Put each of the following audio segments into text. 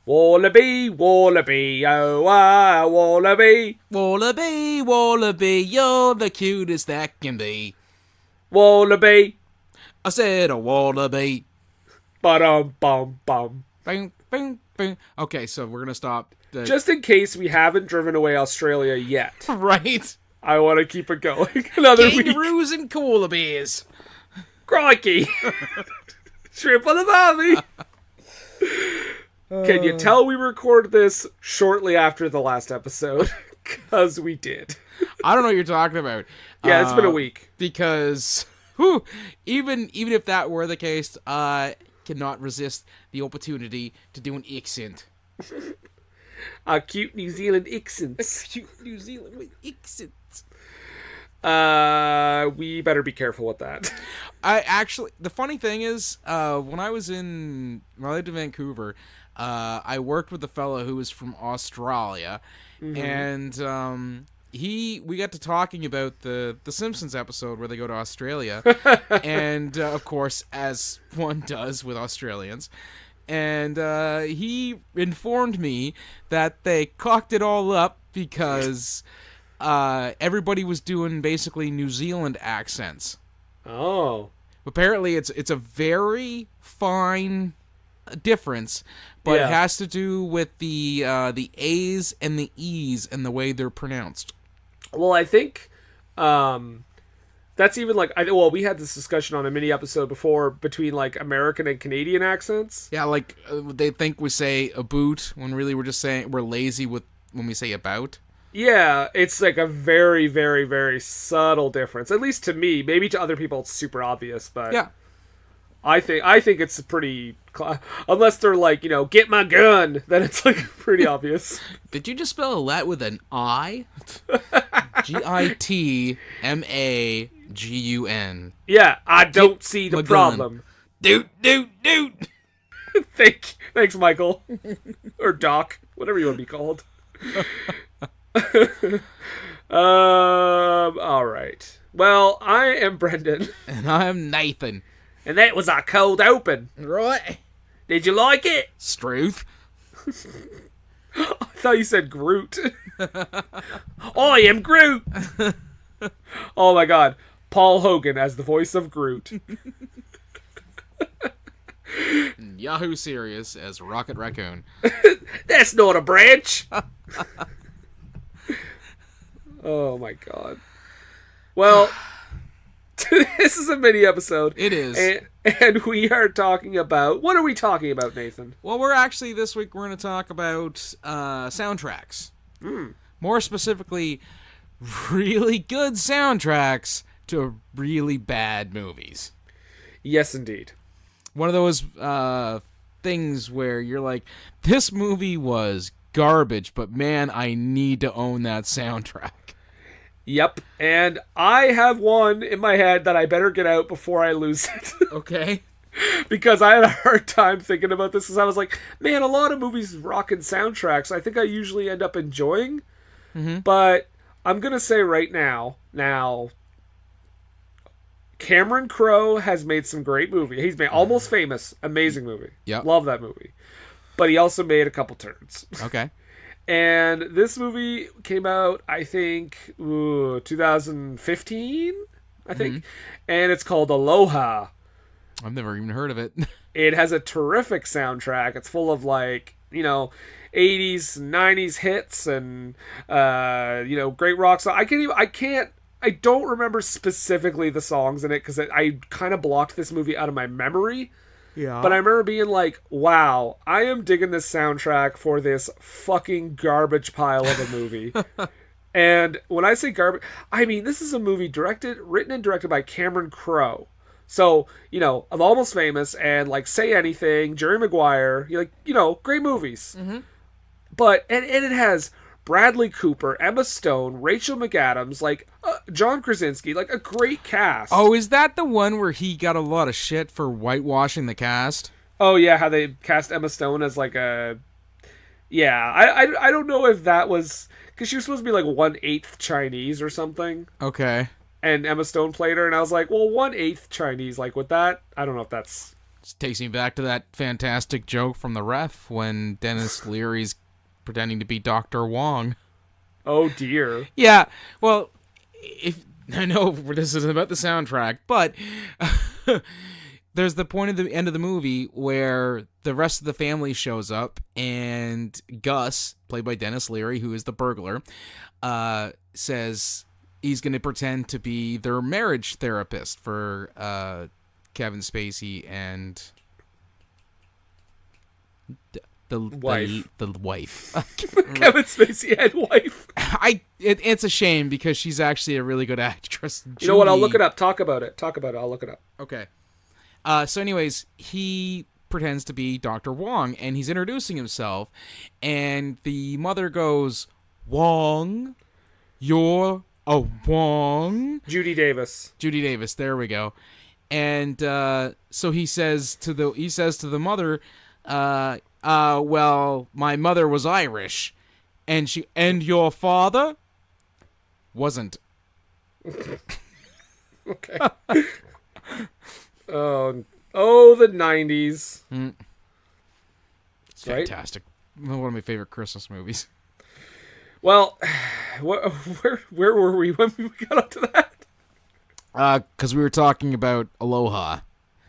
Wallaby, wallaby, oh, ah, wallaby. Wallaby, wallaby, you're the cutest that can be. Wallaby. I said a wallaby. Ba-dum-bum-bum. Boom, boom, boom. Okay, so we're gonna stop. Just in case we haven't driven away Australia yet. Right. I want to keep it going another week. Kangaroos and koala bears. Crikey. Shrimp on the barbie. Can you tell we recorded this shortly after the last episode? Because we did. I don't know what you're talking about. Yeah, it's been a week. Because even if that were the case, I cannot resist the opportunity to do an accent. A cute New Zealand accent. Cute New Zealand with accent. We better be careful with that. The funny thing is, when I lived in Vancouver, I worked with a fellow who was from Australia, and we got to talking about the Simpsons episode where they go to Australia, and of course, as one does with Australians, and he informed me that they cocked it all up because everybody was doing basically New Zealand accents. Oh. Apparently, it's a very fine difference, but it has to do with the A's and the E's and the way they're pronounced. Well, I think that's even like we had this discussion on a mini episode before between like American and Canadian accents. Yeah, like they think we say a boot when really we're just saying we're lazy when we say about. Yeah, it's like a very, very, very subtle difference. At least to me. Maybe to other people it's super obvious, but yeah, I think it's pretty. Unless they're like, get my gun, then it's like pretty obvious. Did you just spell that with an I? Gitmagun. Yeah, I don't see the problem. Doot. Thanks, Michael. Or Doc, whatever you want to be called. All right. Well, I am Brendan. And I'm Nathan. And that was our cold open. Right. Did you like it? Struth. I thought you said Groot. I am Groot. Oh my god. Paul Hogan as the voice of Groot. Yahoo Serious as Rocket Raccoon. That's not a branch. Oh my god. Well, this is a mini episode. It is. And we are talking about... What are we talking about, Nathan? Well, this week we're going to talk about soundtracks. More specifically, really good soundtracks to really bad movies. Yes, indeed. One of those things where you're like, this movie was garbage, but man, I need to own that soundtrack. Yep, and I have one in my head that I better get out before I lose it. Okay. Because I had a hard time thinking about this, because I was like, man, a lot of movies rocking soundtracks I think I usually end up enjoying. But I'm going to say right now, Cameron Crowe has made some great movies. He's made Almost Famous, amazing movie. Yep. Love that movie. But he also made a couple turds. Okay. And this movie came out, I think, 2015, I think. And it's called Aloha. I've never even heard of it. It has a terrific soundtrack. It's full of, 80s, 90s hits and, great rock songs. I don't remember specifically the songs in it because I kind of blocked this movie out of my memory. Yeah. But I remember being like, wow, I am digging this soundtrack for this fucking garbage pile of a movie. And when I say garbage, I mean, this is a movie written and directed by Cameron Crowe. So, of Almost Famous and Say Anything, Jerry Maguire, great movies. But, and it has Bradley Cooper, Emma Stone, Rachel McAdams, John Krasinski, a great cast. Oh, is that the one where he got a lot of shit for whitewashing the cast? Oh, yeah, how they cast Emma Stone as a... Yeah, I don't know if that was... Because she was supposed to be 1/8 Chinese or something. Okay. And Emma Stone played her, and I was like, well, 1/8 Chinese, with that? I don't know if that's This takes me back to that fantastic joke from The Ref when Dennis Leary's pretending to be Dr. Wong. Oh dear. Yeah, well, if I know this isn't about the soundtrack, but there's the point at the end of the movie where the rest of the family shows up, and Gus, played by Dennis Leary, who is the burglar, says he's going to pretend to be their marriage therapist for Kevin Spacey and the wife. The wife. Kevin Spacey and wife. It's a shame because she's actually a really good actress. You know what? I'll look it up. Talk about it. I'll look it up. Okay. So anyways, he pretends to be Dr. Wong, and he's introducing himself, and the mother goes, "Wong, you're a Wong." Judy Davis, there we go. And so he says to the mother, well, my mother was Irish, and your father wasn't. Okay. Oh, the 90s. It's fantastic. Right? One of my favorite Christmas movies. Well, where were we when we got up to that? Because we were talking about Aloha.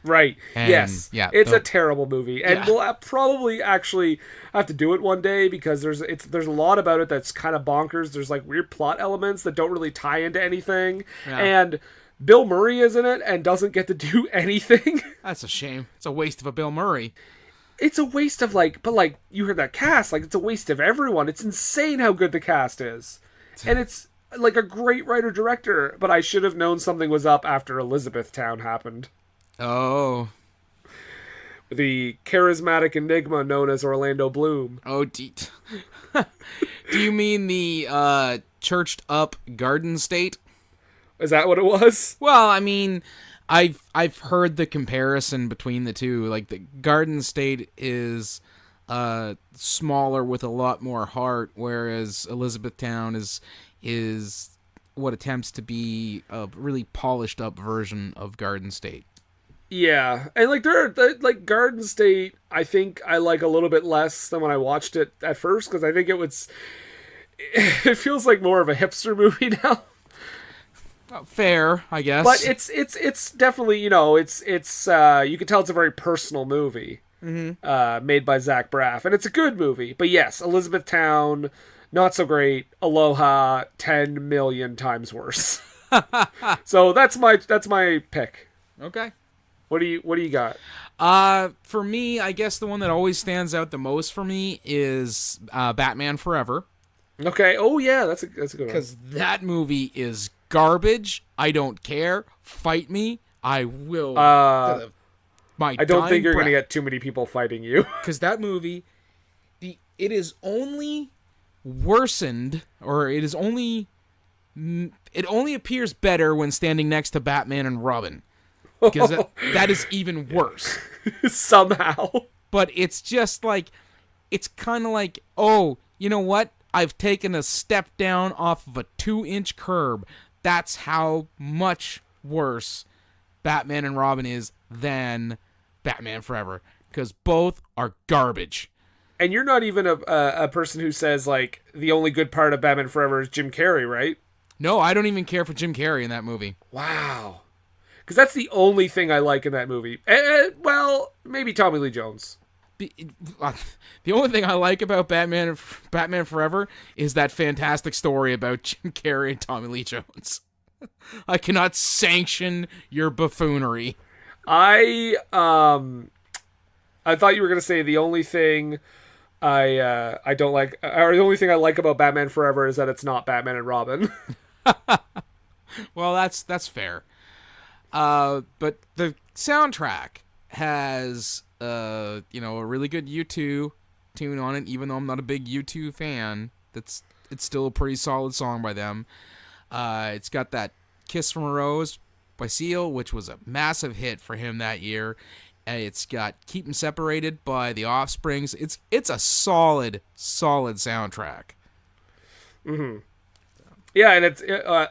Right. And, yes. Yeah. It's a terrible movie, and we'll probably actually have to do it one day because there's a lot about it that's kind of bonkers. There's like weird plot elements that don't really tie into anything, and Bill Murray is in it and doesn't get to do anything. That's a shame. It's a waste of a Bill Murray. It's a waste of but you heard that cast, it's a waste of everyone. It's insane how good the cast is, and it's like a great writer-director, but I should have known something was up after Elizabethtown happened. Oh. The charismatic enigma known as Orlando Bloom. Oh, do you mean the churched up Garden State? Is that what it was? Well, I mean, I've heard the comparison between the two. Like, the Garden State is smaller with a lot more heart, whereas Elizabethtown is what attempts to be a really polished up version of Garden State. Yeah, and Garden State, I think I like a little bit less than when I watched it at first because I think it feels like more of a hipster movie now. Fair, I guess. But it's definitely it's you can tell it's a very personal movie, made by Zach Braff, and it's a good movie. But yes, Elizabethtown, not so great. Aloha, 10 million times worse. So that's my pick. Okay. What do you got? For me, I guess the one that always stands out the most for me is Batman Forever. Okay. Oh yeah, that's a good one. Because that movie is garbage. I don't care. Fight me. I will. I don't think you're going to get too many people fighting you. Because that movie, it is only worsened, or it only appears better when standing next to Batman and Robin. Because that is even worse. Somehow. But it's just it's kind of like, oh, you know what? I've taken a step down off of a 2-inch curb. That's how much worse Batman and Robin is than Batman Forever. Because both are garbage. And you're not even a person who says, the only good part of Batman Forever is Jim Carrey, right? No, I don't even care for Jim Carrey in that movie. Wow. Because that's the only thing I like in that movie. Well, maybe Tommy Lee Jones. The only thing I like about Batman Forever is that fantastic story about Jim Carrey and Tommy Lee Jones. I cannot sanction your buffoonery. I thought you were going to say the only thing I don't like, or the only thing I like about Batman Forever is that it's not Batman and Robin. Well, that's fair. But the soundtrack has a really good U2 tune on it, even though I'm not a big U2 fan. It's still a pretty solid song by them. It's got that Kiss from a Rose by Seal, which was a massive hit for him that year. It's got Keep 'Em Separated by The Offsprings. It's a solid soundtrack. Mm-hmm. Yeah, and it's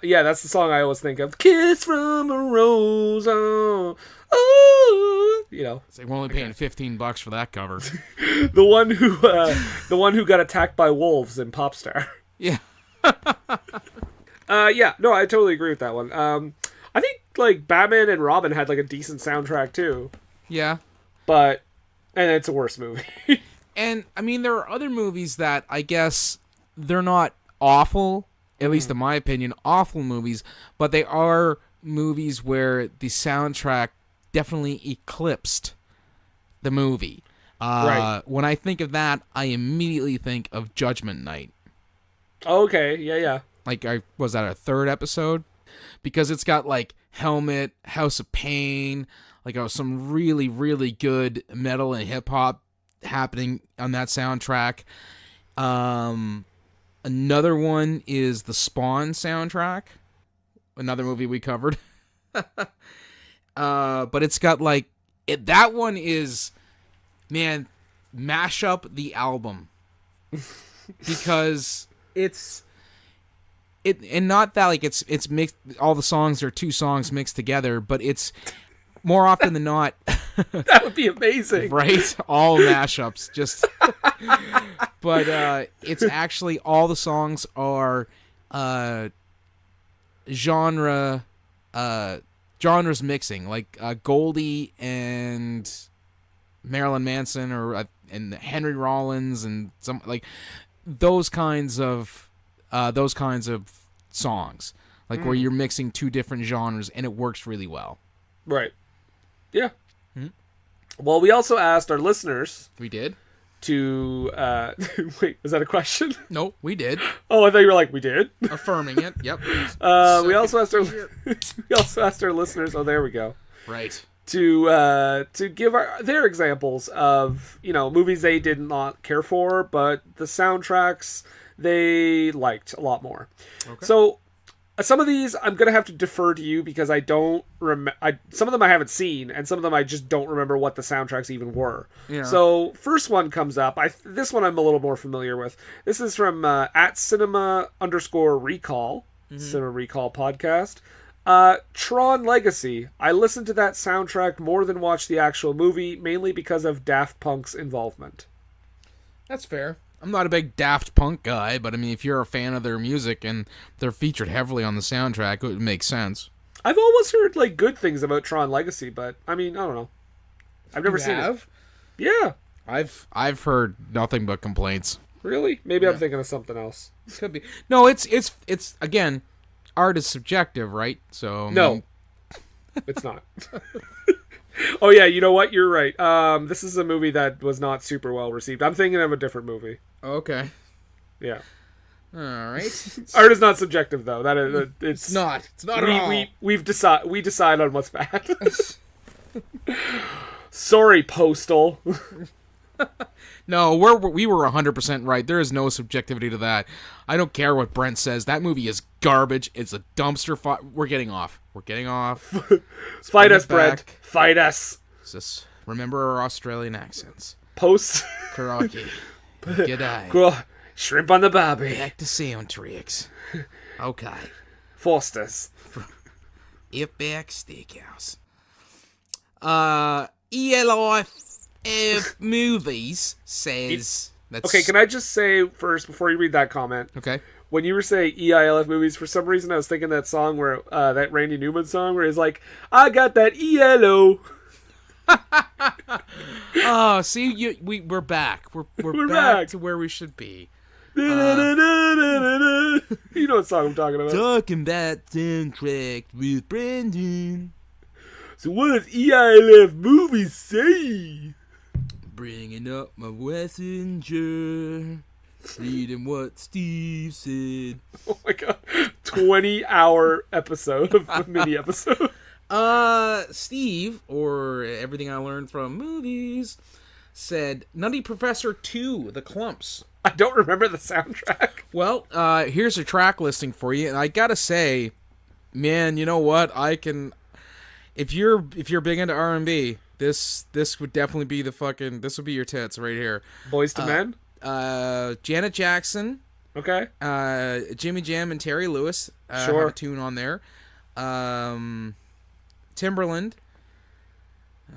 yeah, that's the song I always think of. Kiss from a rose, oh, you know, So we're only paying $15 for that cover. the one who got attacked by wolves in Popstar. Yeah. Yeah, no, I totally agree with that one. I think like Batman and Robin had like a decent soundtrack too, Yeah. but and it's a worse movie. And I mean, there are other movies that I guess they're not awful, at least in my opinion, awful movies, but they are movies where the soundtrack definitely eclipsed the movie. Right. When I think of that, I immediately think of Judgment Night. Okay, yeah. Like, was that our third episode? Because it's got like Helmet, House of Pain, like some really, really good metal and hip hop happening on that soundtrack. Another one is the Spawn soundtrack, another movie we covered. But it's got like that one is, man, mash up the album because and not that like it's mixed. All the songs are two songs mixed together, but it's more often than not. That would be amazing, right? All mashups, just. But it's actually all the songs are genres mixing, like Goldie and Marilyn Manson, or and Henry Rollins, and some like those kinds of songs, like where you're mixing two different genres, and it works really well. Right. Yeah. Well, we also asked our listeners. We did. To wait, was that a question? No, we did. Oh, I thought you were like, we did. Affirming it. Yep. We also asked our listeners. Oh, there we go. Right. To give their examples of movies they did not care for, but the soundtracks they liked a lot more. Okay. So some of these I'm gonna have to defer to you because I don't remember. Some of them I haven't seen, and some of them I just don't remember what the soundtracks even were. Yeah. So first one comes up. This one I'm a little more familiar with. This is from at cinema_recall, Cinema Recall podcast. Tron Legacy. I listened to that soundtrack more than watched the actual movie, mainly because of Daft Punk's involvement. That's fair. I'm not a big Daft Punk guy, but I mean, if you're a fan of their music and they're featured heavily on the soundtrack, it would make sense. I've always heard like good things about Tron Legacy, but I mean, I don't know. I've never seen it. Yeah. I've heard nothing but complaints. Really? Maybe I'm thinking of something else. Could be. No, it's again, art is subjective, right? So no, it's not. Oh yeah, you know what? You're right. This is a movie that was not super well received. I'm thinking of a different movie. Okay. Yeah. All right. Art is not subjective though. That is, it's not. It's not at all. We decide on what's bad. Sorry, Postal. No, we were 100% right. There is no subjectivity to that. I don't care what Brent says. That movie is garbage. It's a dumpster fire. We're getting off. Fight us, Brent. Fight us. Just remember our Australian accents. Post. Karaoke. G'day. Shrimp on the barbie. Back to sound tricks. Okay. Foster's. Outback Steakhouse. ELIF Movies says... Okay, can I just say first, before you read that comment? Okay. When you were saying EILF movies, for some reason I was thinking that song where, that Randy Newman song where he's like, I got that ELO. Oh, see, we're back. We're back to where we should be. You know what song I'm talking about. Talking about soundtrack with Brandon. So what does EILF movies say? Bringing up my messenger. Reading what Steve said. Oh my god. 20-hour episode of a mini episode. Steve, or Everything I Learned from Movies, said Nutty Professor 2, The Clumps. I don't remember the soundtrack. Well, here's a track listing for you, and I gotta say, man, you know what? I can, if you're big into R&B, this would definitely be this would be your tits right here. Boys to Men? Janet Jackson, Okay. Jimmy Jam and Terry Lewis have Sure. a tune on there. Timberland,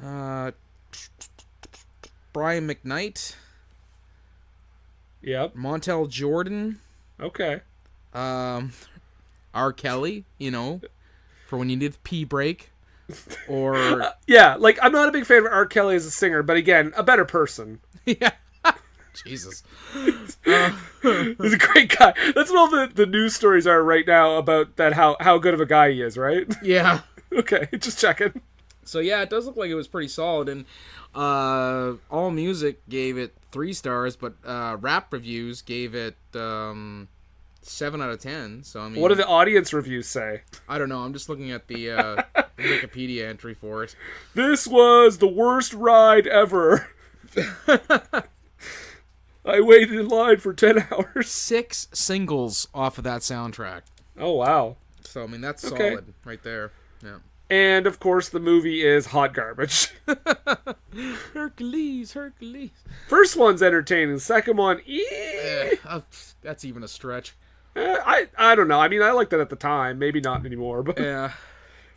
uh, Brian McKnight, Yep. Montel Jordan, Okay. um, R. Kelly, for when you need a pee break, or Yeah, like I'm not a big fan of R. Kelly as a singer, but again, a better person. yeah, Jesus, He's a great guy. That's what all the news stories are right now about that how good of a guy he is, right? yeah. Okay, just checking. So yeah, it does look like it was pretty solid, and All Music gave it 3 stars, but Rap Reviews gave it 7 out of 10. So I mean, What do the audience reviews say? I don't know. I'm just looking at the Wikipedia entry for it. This was the worst ride ever. I waited in line for 10 hours. 6 singles off of that soundtrack. Oh, wow. So I mean, that's Okay. solid right there. Yeah. And, of course, the movie is hot garbage. Hercules. First one's entertaining. Second one, That's even a stretch. I don't know. I mean, I liked it at the time. Maybe not anymore. But Yeah.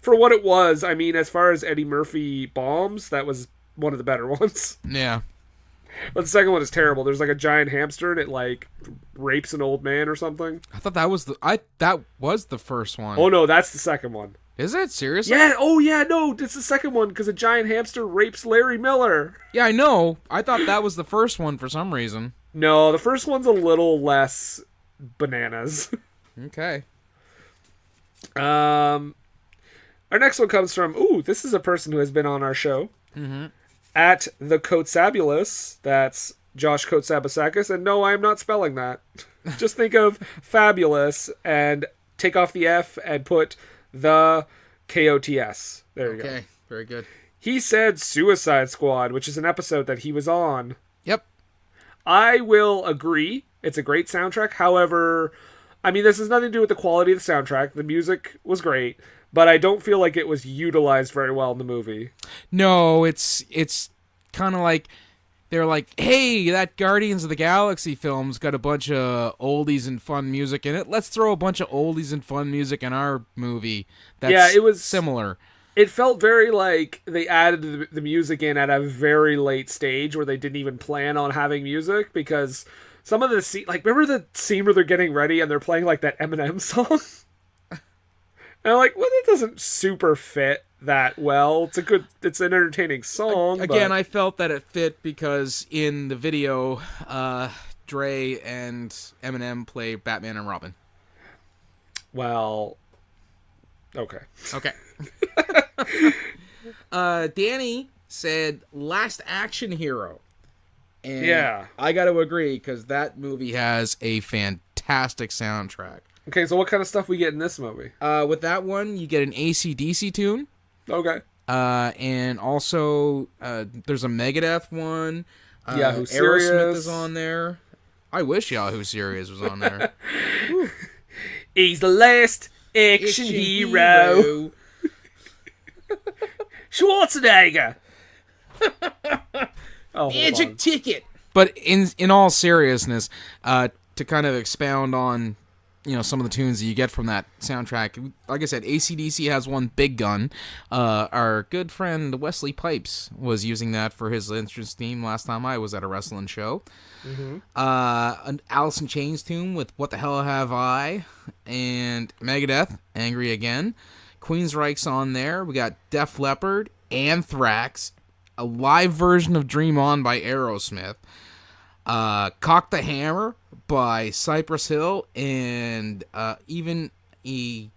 for what it was, I mean, as far as Eddie Murphy bombs, that was one of the better ones. Yeah. But the second one is terrible. There's like a giant hamster and it like rapes an old man or something. I thought that was the first one. Oh no, that's the second one. Is it? Seriously? Yeah. Oh yeah. No, it's the second one because a giant hamster rapes Larry Miller. Yeah, I know. I thought that was the first one for some reason. No, the first one's a little less bananas. Okay. Our next one comes from. Ooh, this is a person who has been on our show. Mm-hmm. At the Kotsabulous. That's Josh Kotsabasakis. And no, I am not spelling that. Just think of fabulous and take off the F and put the KOTS. There you go. Okay. Very good. He said Suicide Squad, which is an episode that he was on. Yep. I will agree. It's a great soundtrack. However, I mean, this has nothing to do with the quality of the soundtrack. The music was great, but I don't feel like it was utilized very well in the movie. No, it's kind of like they're like, hey, that Guardians of the Galaxy film's got a bunch of oldies and fun music in it. Let's throw a bunch of oldies and fun music in our movie. That's it was similar. It felt very like they added the music in at a very late stage where they didn't even plan on having music because some of the scene, like remember the scene where they're getting ready and they're playing like that Eminem song? And I'm like, well, that doesn't super fit that well. It's an entertaining song. Again, but... I felt that it fit because in the video, Dre and Eminem play Batman and Robin. Well, okay. Okay. Danny said Last Action Hero. And Yeah. I got to agree because that movie has a fantastic soundtrack. Okay, so what kind of stuff we get in this movie? With that one, you get an AC/DC tune. Okay. And also, there's a Megadeth one. Yahoo Aerosmith Serious is on there. I wish Yahoo Serious was on there. He's the last action hero. Schwarzenegger. Oh, Magic Ticket. But in all seriousness, to kind of expound on some of the tunes that you get from that soundtrack, like I said, AC/DC has one, Big Gun. Our good friend Wesley Pipes was using that for his entrance theme last time I was at a wrestling show. Mm-hmm. An Alice in Chains tune with What the Hell Have I, and Megadeth, Angry Again. Queensryche's on there. We got Def Leppard, Anthrax, a live version of Dream On by Aerosmith, Cock the Hammer by Cypress Hill, and even a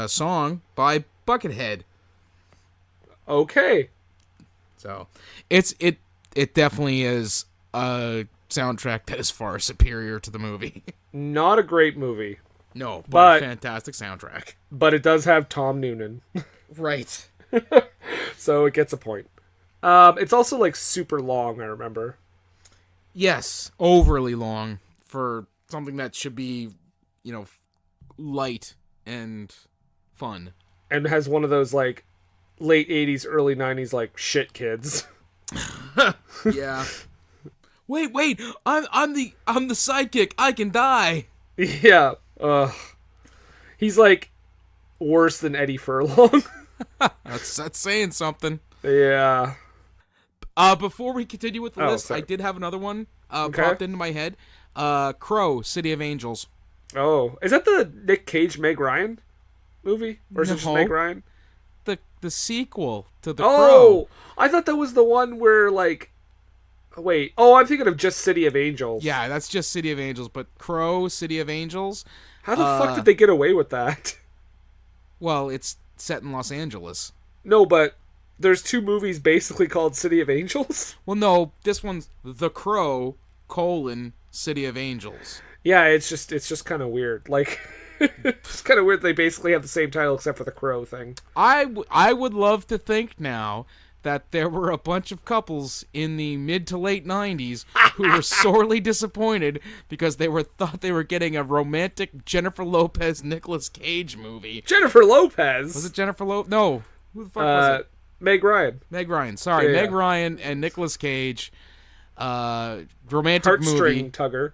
song by Buckethead. Okay. So it definitely is a soundtrack that is far superior to the movie. Not a great movie. No, but a fantastic soundtrack. But it does have Tom Noonan. Right. So it gets a point. It's also like super long, I remember. Yes, overly long for something that should be, light and fun. And has one of those like late 80s, early 90s like shit kids. Yeah. Wait, I'm the sidekick. I can die. Yeah. He's like worse than Eddie Furlong. That's saying something. Yeah. Before we continue with the list, sorry. I did have another one Okay. popped into my head. Crow, City of Angels. Oh, is that the Nick Cage Meg Ryan movie, or is it just No. Meg Ryan? The sequel to the Oh, Crow. I thought that was the one where like. Wait. Oh, I'm thinking of just City of Angels. Yeah, that's just City of Angels, but Crow, City of Angels. How the fuck did they get away with that? Well, it's set in Los Angeles. No, but there's two movies basically called City of Angels. Well, no, this one's The Crow, City of Angels. Yeah, it's just kind of weird. Like, it's kind of weird. They basically have the same title except for the crow thing. I would love to think now that there were a bunch of couples in the mid to late 90s who were sorely disappointed because they thought they were getting a romantic Jennifer Lopez Nicolas Cage movie. Jennifer Lopez. Was it Jennifer Lopez? No. Who the fuck was it? Meg Ryan. Meg Ryan. Sorry, Yeah. Meg Ryan and Nicolas Cage. Romantic Heartstring movie, tugger.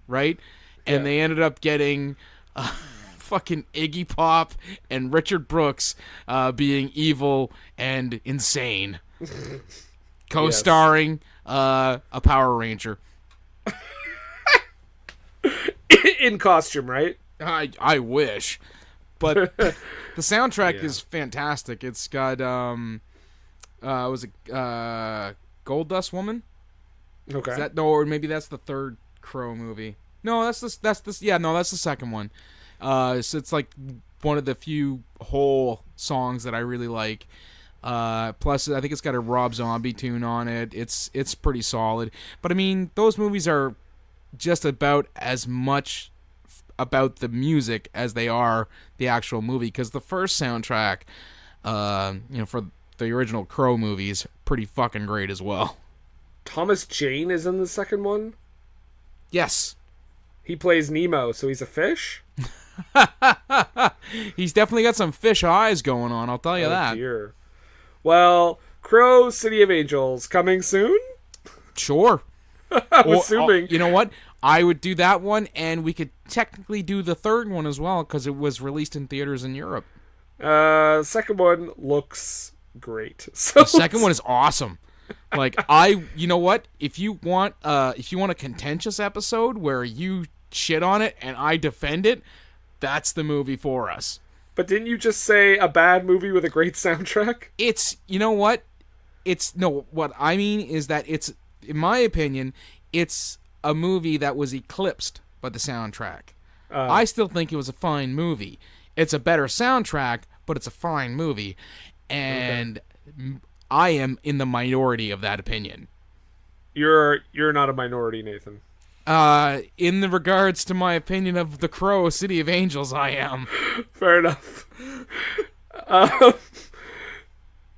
right? And Yeah. they ended up getting fucking Iggy Pop and Richard Brooks being evil and insane. Co-starring a Power Ranger. In costume, right? I wish. But the soundtrack is fantastic. It's got was it Gold Dust Woman? Okay. Is that no, or maybe that's the third Crow movie. No, that's the second one. So it's like one of the few whole songs that I really like. Plus, I think it's got a Rob Zombie tune on it. It's pretty solid. But I mean, those movies are just about as much about the music as they are the actual movie. Because the first soundtrack, for the original Crow movies, pretty fucking great as well. Thomas Jane is in the second one. Yes. He plays Nemo, so he's a fish? He's definitely got some fish eyes going on, I'll tell you that. Dear. Well, Crow, City of Angels, coming soon? Sure. I'm assuming. You know what? I would do that one, and we could technically do the third one as well, because it was released in theaters in Europe. Second one looks great. So The second one is awesome. Like, you know what? If you want a contentious episode where you shit on it and I defend it, that's the movie for us. But didn't you just say a bad movie with a great soundtrack? You know what? What I mean is that it's, in my opinion, it's a movie that was eclipsed by the soundtrack. I still think it was a fine movie. It's a better soundtrack, but it's a fine movie. And I am in the minority of that opinion. You're not a minority, Nathan. In the regards to my opinion of The Crow, City of Angels, I am. Fair enough.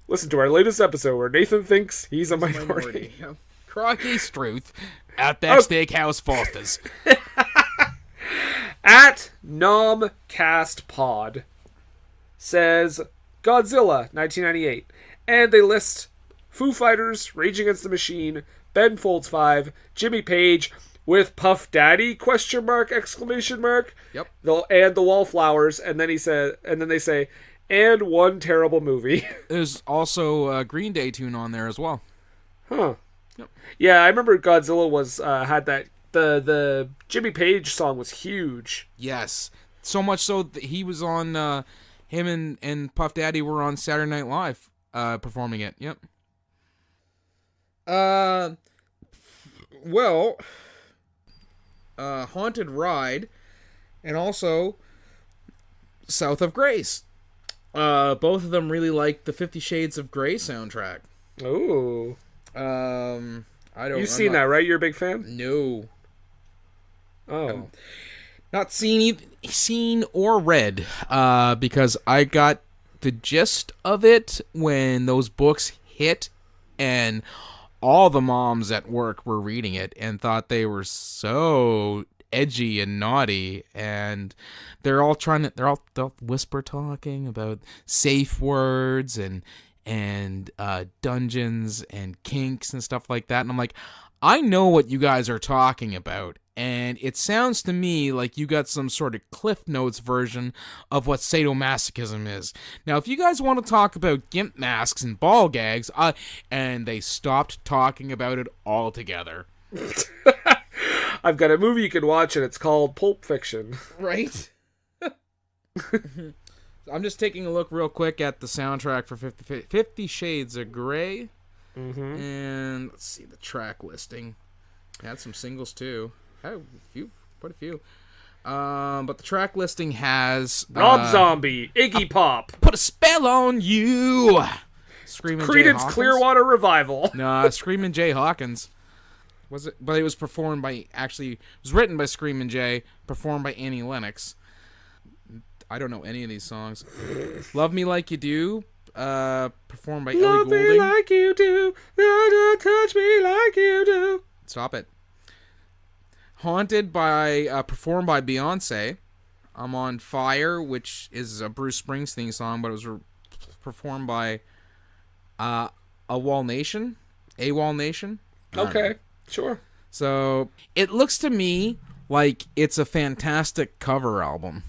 Listen to our latest episode where Nathan thinks he's a minority. Crocky Struth at that Steakhouse Foster's. At NomCastPod says Godzilla 1998, and they list Foo Fighters, Rage Against the Machine, Ben Folds 5, Jimmy Page with Puff Daddy ? Yep. And the Wallflowers, and then they say, and one terrible movie. There's also a Green Day tune on there as well. Huh. Yep. Yeah, I remember Godzilla was had that the Jimmy Page song was huge. Yes. So much so that he was on him and Puff Daddy were on Saturday Night Live performing it. Yep. Haunted Ride and also South of Grace. Both of them really like the 50 Shades of Grey soundtrack. Ooh. You've seen that, right? You're a big fan? No. Oh. Not seen or read, because I got the gist of it when those books hit, and all the moms at work were reading it and thought they were so edgy and naughty, and they're all whisper talking about safe words and dungeons and kinks and stuff like that, and I'm like, I know what you guys are talking about, and it sounds to me like you got some sort of Cliff Notes version of what sadomasochism is. Now, if you guys want to talk about gimp masks and ball gags, and they stopped talking about it altogether. I've got a movie you can watch, and it's called Pulp Fiction. Right? I'm just taking a look real quick at the soundtrack for 50 Shades of Grey. Mm-hmm. And let's see the track listing. Had some singles too. Had quite a few. But the track listing has Rob Zombie, Iggy Pop, Put a Spell on You, Screaming Jay Creedence Hawkins. Clearwater Revival. Nah, Screaming Jay Hawkins. Was it? But it was performed by it was written by Screaming Jay, performed by Annie Lennox. I don't know any of these songs. Love Me Like You Do, performed by Ellie Love Goulding. me like you do, touch me like you do. Stop it. Haunted by performed by Beyonce. I'm on Fire, which is a Bruce Springsteen song, but it was performed by AWOL Nation. AWOL Nation. Okay, sure. So it looks to me like it's a fantastic cover album.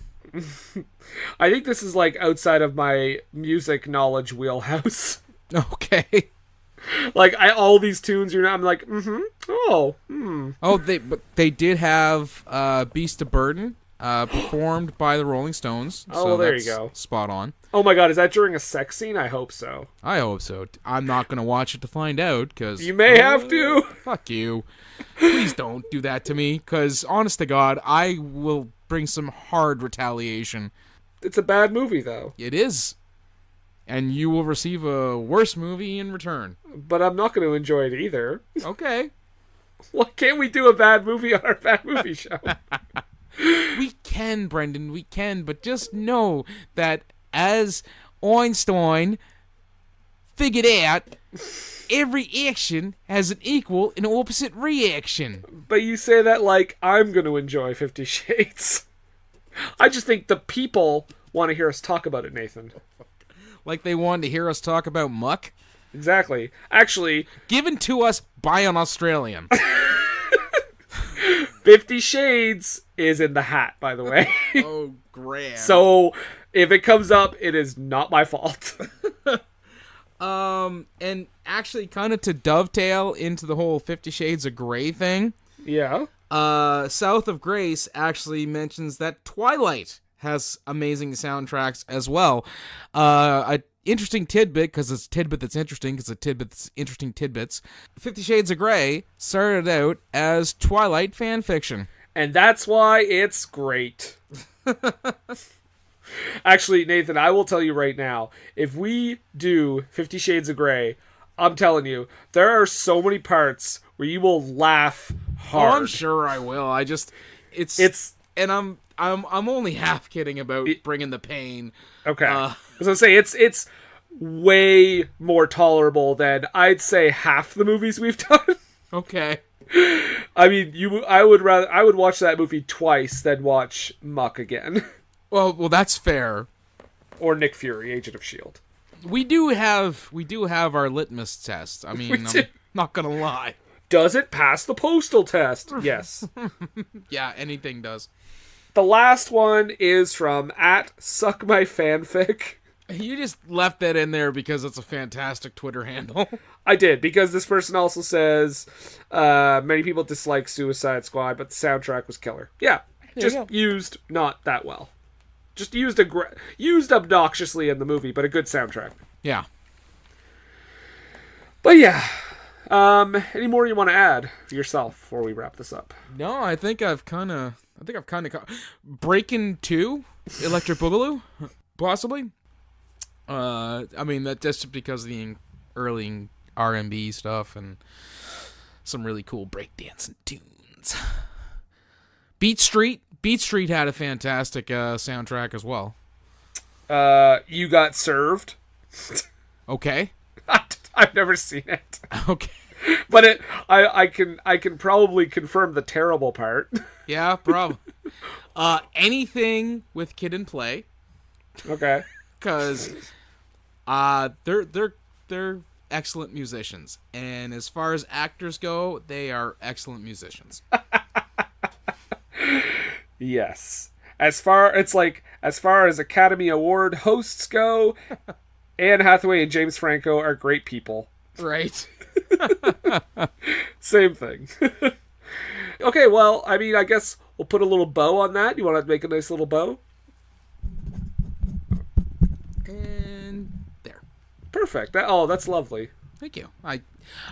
I think this is like outside of my music knowledge wheelhouse. Okay. Like all these tunes, I'm like, oh, Oh, they did have Beast of Burden performed by the Rolling Stones. Oh, so there that's you go. Spot on. Oh my God, is that during a sex scene? I hope so. I hope so. I'm not gonna watch it to find out because You may have to. Fuck you. Please don't do that to me, because honest to God, I will bring some hard retaliation. It's a bad movie, though. It is. And you will receive a worse movie in return. But I'm not going to enjoy it either. Okay. Why can't we do a bad movie on our bad movie show? We can, Brendan, we can, but just know that as Einstein figured out, every action has an equal and opposite reaction. But you say that like I'm going to enjoy 50 Shades. I just think the people want to hear us talk about it, Nathan. Like they wanted to hear us talk about muck? Exactly. Actually, Given to us by an Australian. 50 Shades is in the hat, by the way. Oh, grand. So if it comes up, it is not my fault. And actually kind of to dovetail into the whole 50 Shades of Grey thing, Yeah. South of Grace actually mentions that Twilight has amazing soundtracks as well. A interesting tidbit, because it's a tidbit that's interesting, because a tidbit that's interesting tidbits. 50 Shades of Grey started out as Twilight fan fiction. And that's why it's great. Actually, Nathan, I will tell you right now, if we do 50 Shades of Grey, I'm telling you, there are so many parts where you will laugh hard. Oh, I'm sure I will. It's and I'm only half kidding about bringing the pain. Okay. I was gonna say it's way more tolerable than I'd say half the movies we've done. Okay. I mean, I would watch that movie twice than watch Muck again. Well, that's fair. Or Nick Fury, Agent of S.H.I.E.L.D. We do have our litmus test. I mean, I'm not gonna lie. Does it pass the postal test? Yes. Yeah, anything does. The last one is from @SuckMyFanfic. You just left that in there because it's a fantastic Twitter handle. I did, because this person also says many people dislike Suicide Squad, but the soundtrack was killer. Yeah, just used not that well. Just used obnoxiously in the movie, but a good soundtrack. Yeah. But yeah, any more you want to add yourself before we wrap this up? No, I think I've kind of Breakin' 2, Electric Boogaloo, possibly. I mean, that just because of the early R&B stuff and some really cool breakdancing tunes. Beat Street had a fantastic soundtrack as well. You Got Served. Okay. I've never seen it. Okay. But I can probably confirm the terrible part. Yeah, probably. Anything with Kid and Play. Okay. Because they're excellent musicians. And as far as actors go, they are excellent musicians. Yes. As far as Academy Award hosts go, Anne Hathaway and James Franco are great people. Right. Same thing. Okay, well, I mean, I guess we'll put a little bow on that. You want to make a nice little bow? And there. Perfect. That's lovely. Thank you.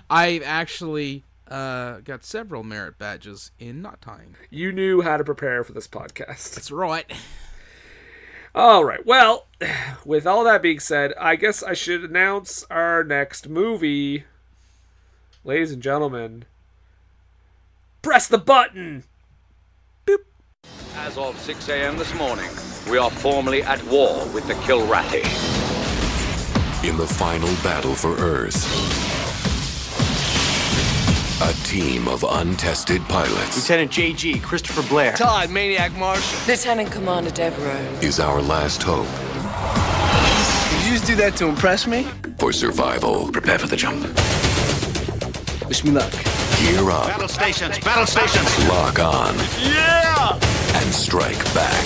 I've actually got several merit badges in knot tying. You knew how to prepare for this podcast. That's right. All right. Well, with all that being said, I guess I should announce our next movie. Ladies and gentlemen, press the button! Boop. As of 6 a.m. this morning, we are formally at war with the Kilrathi. In the final battle for Earth, a team of untested pilots Lieutenant J.G. Christopher Blair. Todd, Maniac Marshall. Lieutenant Commander Devereaux. is our last hope Did you just do that to impress me? for survival. Prepare for the jump. Wish me luck. Gear up, Battle stations! Battle stations! lock on, Yeah! and strike back.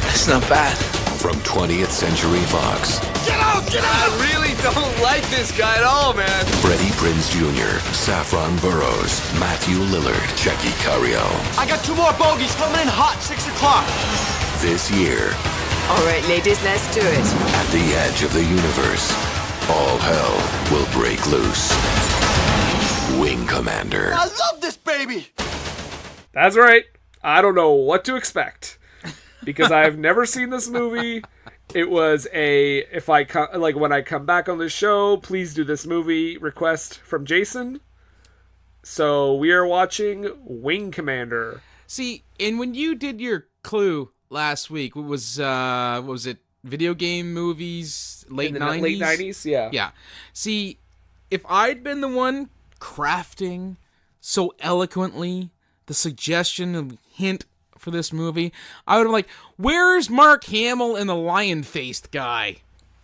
That's not bad. From 20th Century Fox, Get out! Get out! I really don't like this guy at all, man. Freddie Prinze Jr., Saffron Burrows, Matthew Lillard, Jackie Cario. I got 2 more bogeys coming in hot, 6 o'clock. This year, All right, ladies, let's do it. at the edge of the universe, all hell will break loose. Wing Commander. I love this baby! That's right. I don't know what to expect because I've never seen this movie. It was when I come back on the show, please do this movie request from Jason. So we are watching Wing Commander. See, and when you did your clue last week, what was it? Video game movies, late In the 90s? late 90s, yeah. Yeah. See, if I'd been the one crafting so eloquently the suggestion and hint for this movie, I would have like, where's Mark Hamill and the lion-faced guy?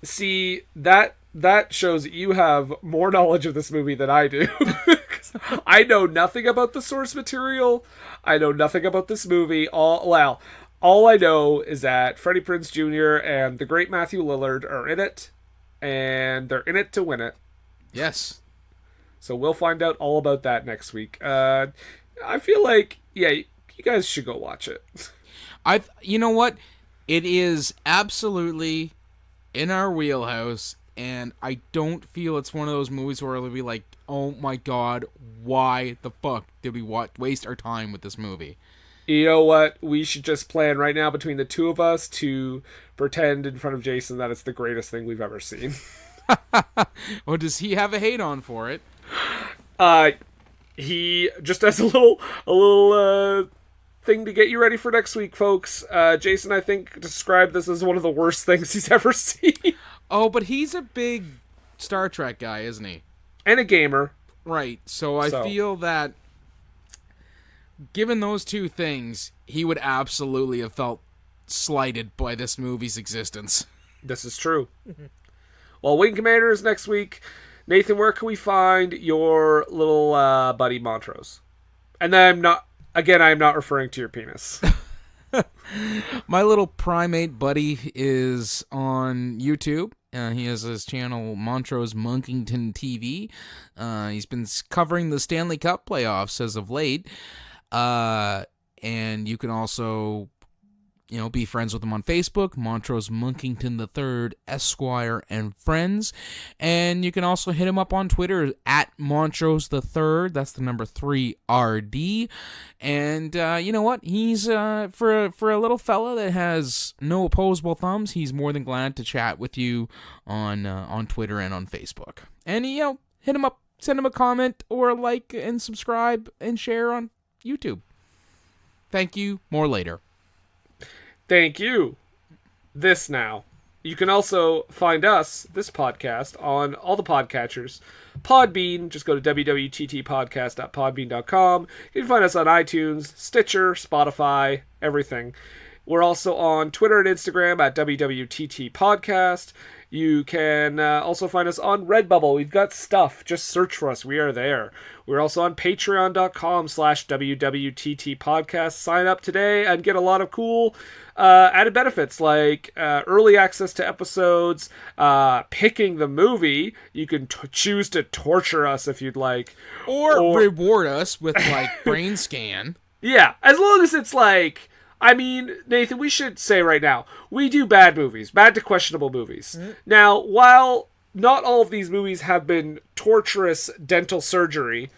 See, that shows that you have more knowledge of this movie than I do. I know nothing about the source material. I know nothing about this movie. All I know is that Freddie Prinze Jr. and the great Matthew Lillard are in it, and they're in it to win it. Yes. So we'll find out all about that next week. I feel like, yeah, you guys should go watch it. You know what? It is absolutely in our wheelhouse, and I don't feel it's one of those movies where it'll be like, oh my god, why the fuck did we waste our time with this movie? You know what? We should just plan right now between the two of us to pretend in front of Jason that it's the greatest thing we've ever seen. Or does he have a hate on for it? He just has a little thing to get you ready for next week, folks. Jason, I think, described this as one of the worst things he's ever seen. Oh, but he's a big Star Trek guy, isn't he? And a gamer. Right. So I feel that given those two things, he would absolutely have felt slighted by this movie's existence. This is true. Well, Wing Commander is next week. Nathan, where can we find your little buddy Montrose? And then I am not referring to your penis. My little primate buddy is on YouTube. He has his channel Montrose Monkington TV. He's been covering the Stanley Cup playoffs as of late. And you can also, be friends with him on Facebook, Montrose Monkington III, Esquire, and Friends. And you can also hit him up on Twitter at Montrose III. That's the number 3RD. And you know what? He's for a little fella that has no opposable thumbs. He's more than glad to chat with you on Twitter and on Facebook. And hit him up, send him a comment or a like and subscribe and share on YouTube. Thank you. More later. Thank you. This now. You can also find us, this podcast, on all the podcatchers. Podbean, just go to www.ttpodcast.podbean.com. You can find us on iTunes, Stitcher, Spotify, everything. We're also on Twitter and Instagram at WWTT Podcast. You can also find us on Redbubble. We've got stuff. Just search for us. We are there. We're also on patreon.com/WWTT podcast. Sign up today and get a lot of cool added benefits like early access to episodes, picking the movie. You can choose to torture us if you'd like. Or reward us with, like, brain scan. Yeah, as long as it's like... I mean, Nathan, we should say right now, we do bad movies, bad to questionable movies. Mm-hmm. Now, while not all of these movies have been torturous dental surgery,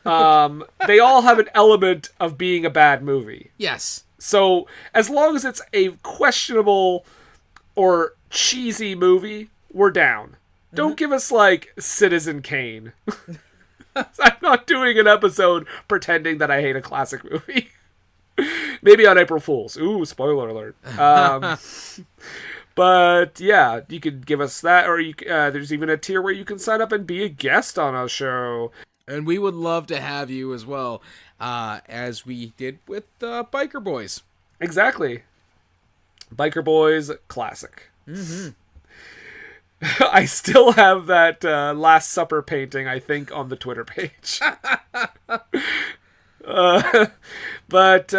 they all have an element of being a bad movie. Yes. So, as long as it's a questionable or cheesy movie, we're down. Mm-hmm. Don't give us, like, Citizen Kane. I'm not doing an episode pretending that I hate a classic movie. Maybe on April Fool's. Ooh, spoiler alert. But yeah, you could give us that, or there's even a tier where you can sign up and be a guest on our show. And we would love to have you as well, as we did with Biker Boys. Exactly. Biker Boys classic. Mm-hmm. I still have that Last Supper painting, I think, on the Twitter page. But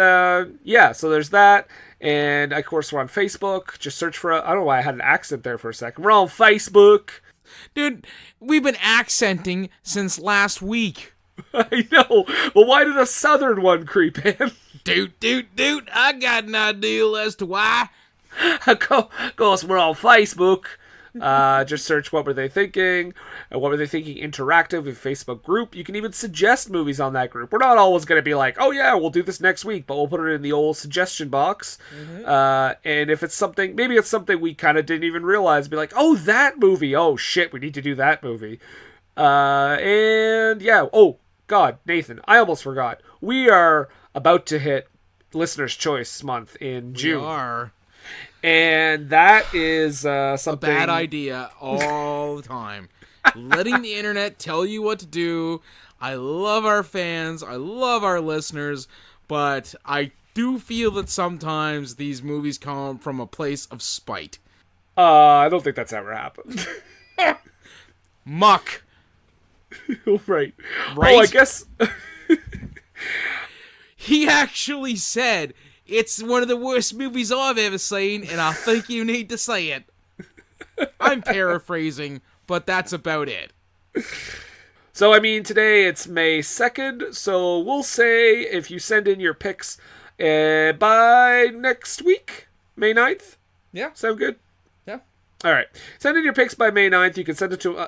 yeah, so there's that. And of course, we're on Facebook. Just search for... I don't know why I had an accent there for a second. We're on Facebook. Dude, we've been accenting since last week. I know. But why did a southern one creep in? Doot. I got an idea as to why. Of course, we're on Facebook. Just search What Were They Thinking? What Were They Thinking Interactive with Facebook group. You can even suggest movies on that group. We're not always going to be like, oh yeah, we'll do this next week, but we'll put it in the old suggestion box. Mm-hmm. And if it's something, maybe it's something we kind of didn't even realize, be like, oh, that movie. Oh shit, we need to do that movie. And yeah, oh God, Nathan, I almost forgot. We are about to hit Listener's Choice Month in June. We are. And that is something... A bad idea all the time. Letting the internet tell you what to do. I love our fans. I love our listeners. But I do feel that sometimes these movies come from a place of spite. I don't think that's ever happened. Muck. Right. Oh, I guess... He actually said... It's one of the worst movies I've ever seen, and I think you need to say it. I'm paraphrasing, but that's about it. So, I mean, today it's May 2nd, so we'll say if you send in your picks by next week, May 9th. Yeah. Sound good? Yeah. All right. Send in your picks by May 9th. You can send it to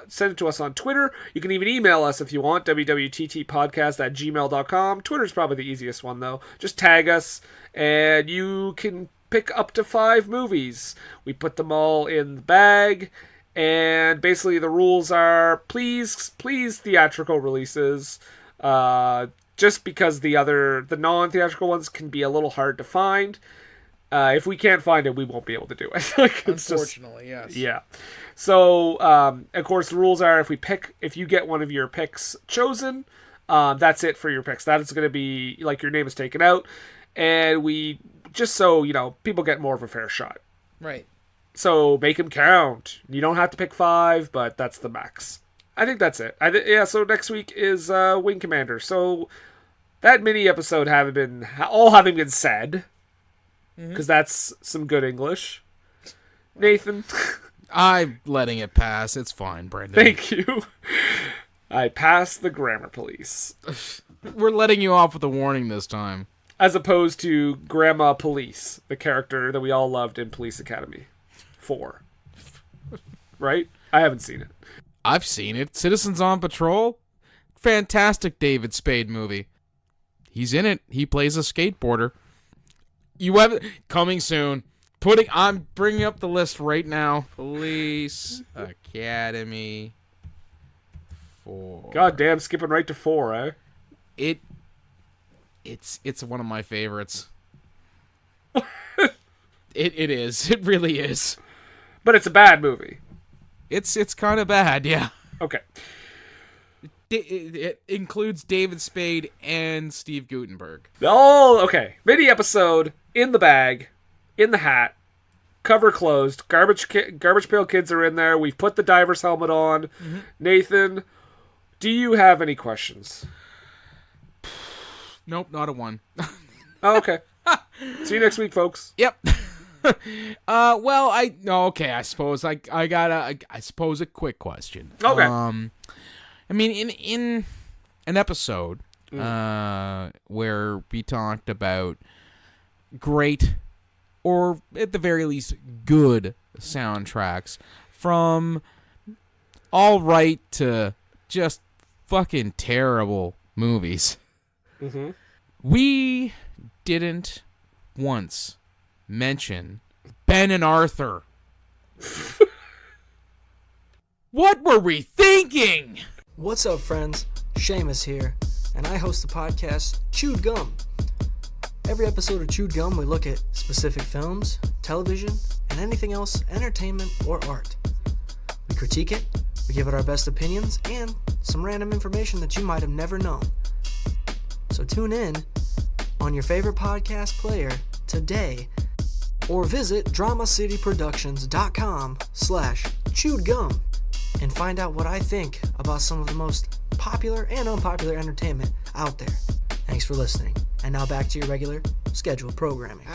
us on Twitter. You can even email us if you want, wwttpodcast@gmail.com. Twitter's probably the easiest one, though. Just tag us, and you can pick up to 5 movies. We put them all in the bag, and basically the rules are please theatrical releases, just because the non-theatrical ones can be a little hard to find. If we can't find it, we won't be able to do it. Unfortunately, yes. Yeah. So, of course, the rules are if you get one of your picks chosen, that's it for your picks. That is going to be, like, your name is taken out. And just so, people get more of a fair shot. Right. So, make them count. You don't have to pick 5, but that's the max. I think that's it. So next week is Wing Commander. So, that mini episode having been said... Because that's some good English. Nathan? I'm letting it pass. It's fine, Brendan. Thank you. I passed the grammar police. We're letting you off with a warning this time. As opposed to Grandma Police, the character that we all loved in Police Academy 4. Right? I haven't seen it. I've seen it. Citizens on Patrol. Fantastic David Spade movie. He's in it. He plays a skateboarder. You have coming soon. I'm bringing up the list right now. Police Academy 4. God damn, skipping right to 4, eh? It's one of my favorites. It is. It really is. But it's a bad movie. It's kind of bad, yeah. Okay. It includes David Spade and Steve Guttenberg. Oh, okay. Mini episode in the bag, in the hat. cover closed. Garbage Pail Kids are in there. We've put the diver's helmet on. Mm-hmm. Nathan, do you have any questions? Nope, not a one. Oh, okay. See you next week, folks. Yep. I suppose I suppose a quick question. Okay. I mean, in an episode where we talked about great, or at the very least good soundtracks, from all right to just fucking terrible movies. Mm-hmm. We didn't once mention Ben and Arthur. What were we thinking? What's up, friends? Seamus here, and I host the podcast Chewed Gum. Every episode of Chewed Gum, we look at specific films, television, and anything else entertainment or art. We critique it, we give it our best opinions, and some random information that you might have never known. So tune in on your favorite podcast player today, or visit dramacityproductions.com/chewedgum and find out what I think about some of the most popular and unpopular entertainment out there. Thanks for listening. And now back to your regular scheduled programming.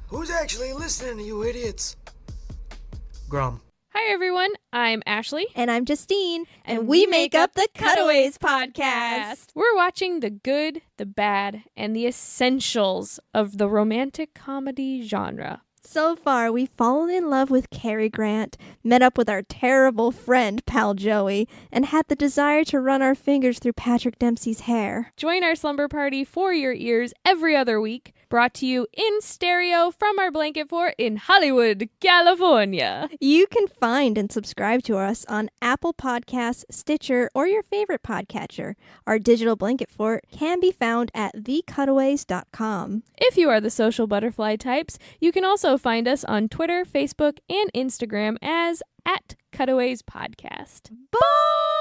Who's actually listening to you idiots? Grum. Hi, everyone. I'm Ashley. And I'm Justine. And we make up the Cutaways podcast. We're watching the good, the bad, and the essentials of the romantic comedy genre. So far, we've fallen in love with Cary Grant, met up with our terrible friend, Pal Joey, and had the desire to run our fingers through Patrick Dempsey's hair. Join our slumber party for your ears every other week, brought to you in stereo from our blanket fort in Hollywood, California. You can find and subscribe to us on Apple Podcasts, Stitcher, or your favorite podcatcher. Our digital blanket fort can be found at thecutaways.com. If you are the social butterfly types, you can also find us on Twitter, Facebook, and Instagram as @Cutaways Podcast. Bye!